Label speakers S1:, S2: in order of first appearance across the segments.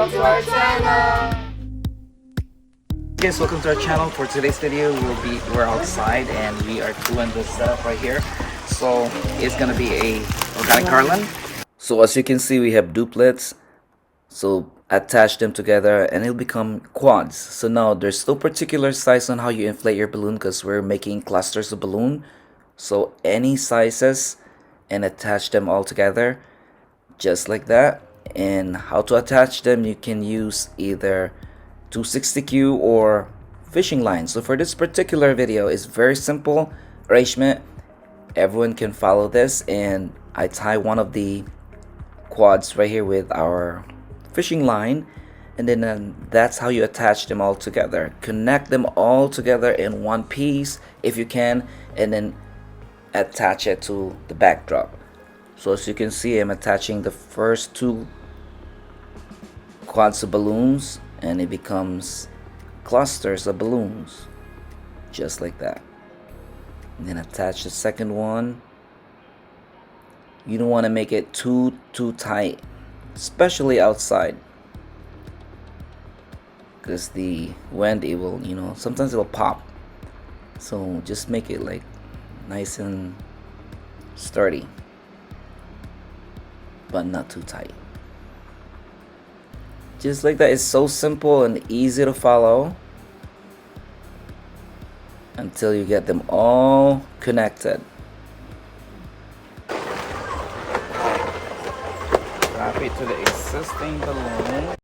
S1: Welcome to our channel!
S2: Guys, welcome to our channel. For today's video, we're outside and we are doing this setup right here. So it's gonna be a organic garland. So as you can see, we have duplets. So attach them together and it'll become quads. So now there's no particular size on how you inflate your balloon because we're making clusters of balloon. So any sizes and attach them all together just like that. And how to attach them, you can use either 260Q or fishing line. So for this particular video, it's very simple arrangement. Everyone can follow this, and I tie one of the quads right here with our fishing line, and then that's how you attach them all together. Connect them all together in one piece if you can, and then attach it to the backdrop. So as you can see, I'm attaching the first two quads of balloons and it becomes clusters of balloons just like that. And then attach the second one. You don't want to make it too tight, especially outside, because the wind, it will, sometimes it will pop. So just make it like nice and sturdy, but not too tight. Just like that. It's so simple and easy to follow until you get them all connected. Wrap it to the existing balloon.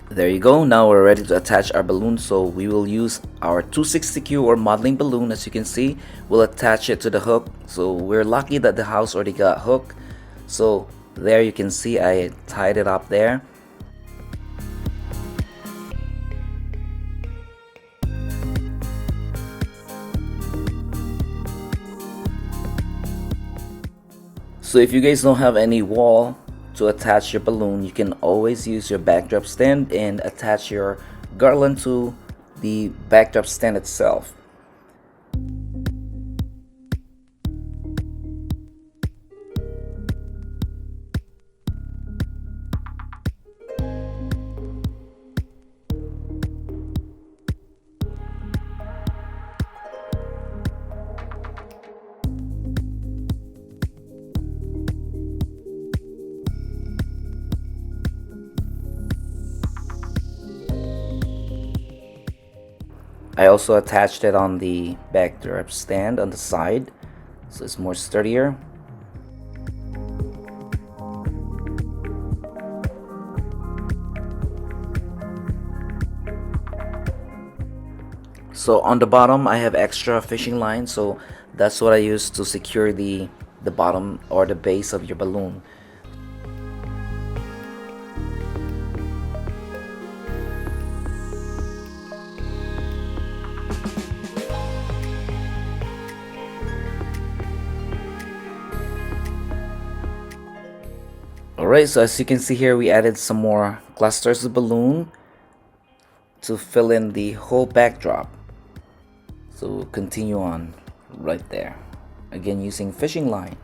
S2: There you go. Now we're ready to attach our balloon. So we will use our 260Q or modeling balloon. As you can see, we'll attach it to the hook. So we're lucky that the house already got hook. So there you can see I tied it up there. So if you guys don't have any wall to attach your balloon, you can always use your backdrop stand and attach your garland to the backdrop stand itself. I also attached it on the backdrop stand on the side, so it's more sturdier. So on the bottom I have extra fishing line, so that's what I use to secure the bottom or the base of your balloon. Alright, so as you can see here, we added some more clusters of balloon to fill in the whole backdrop. So we'll continue on right there, again using fishing line.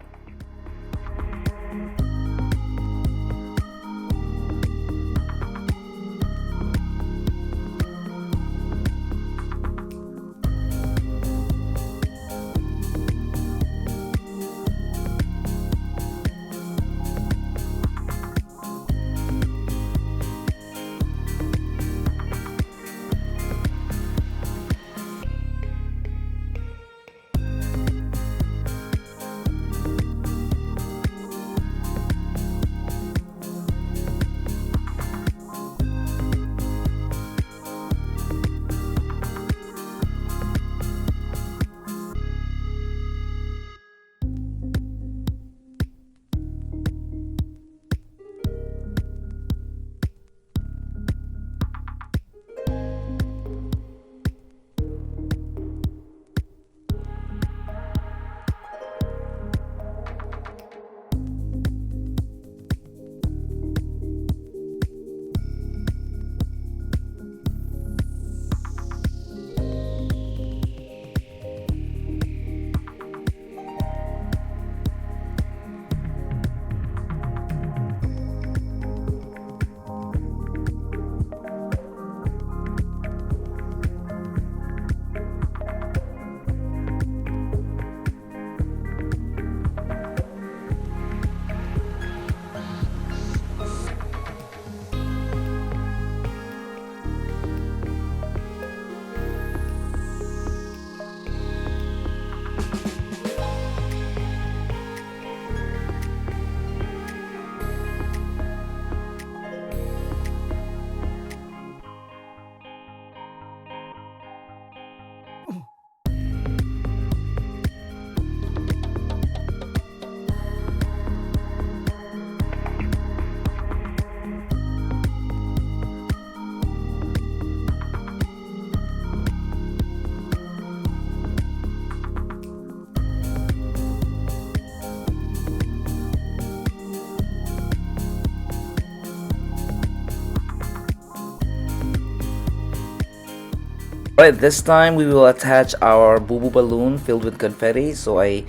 S2: Alright, this time we will attach our boo boo balloon filled with confetti. So I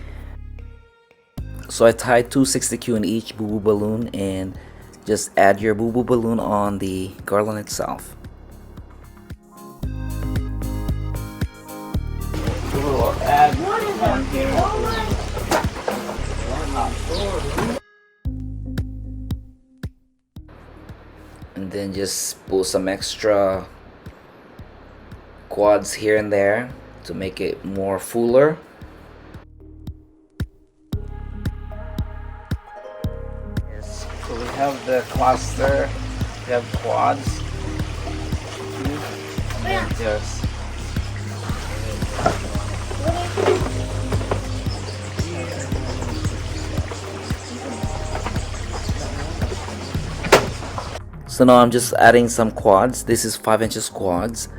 S2: tied 260Q in each boo boo balloon, and just add your boo boo balloon on the garland itself.
S1: We'll add one here.
S2: And then just pull some extra quads here and there to make it more fuller.
S1: Yes, so we have the cluster, we have quads, and then just
S2: so now I'm just adding some quads. This is 5 inches quads.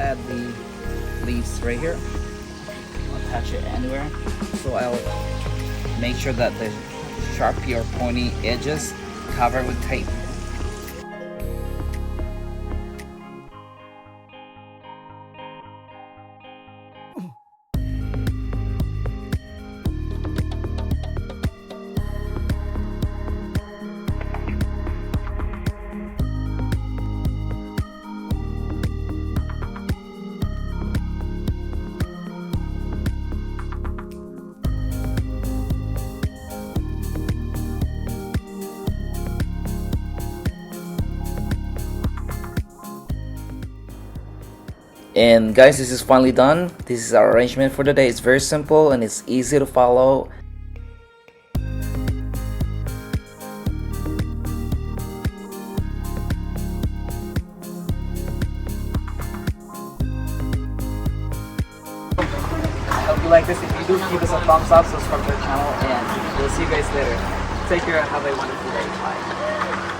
S1: add the leaves right here. Attach it anywhere. So I'll make sure that the sharpie or pointy edges cover with tape.
S2: And guys, this is finally done. This is our arrangement for the day. It's very simple and it's easy to follow. hope you like this. If you do, give us a thumbs up, subscribe to the channel, and we'll see you guys later. Take care and have a wonderful day. Bye.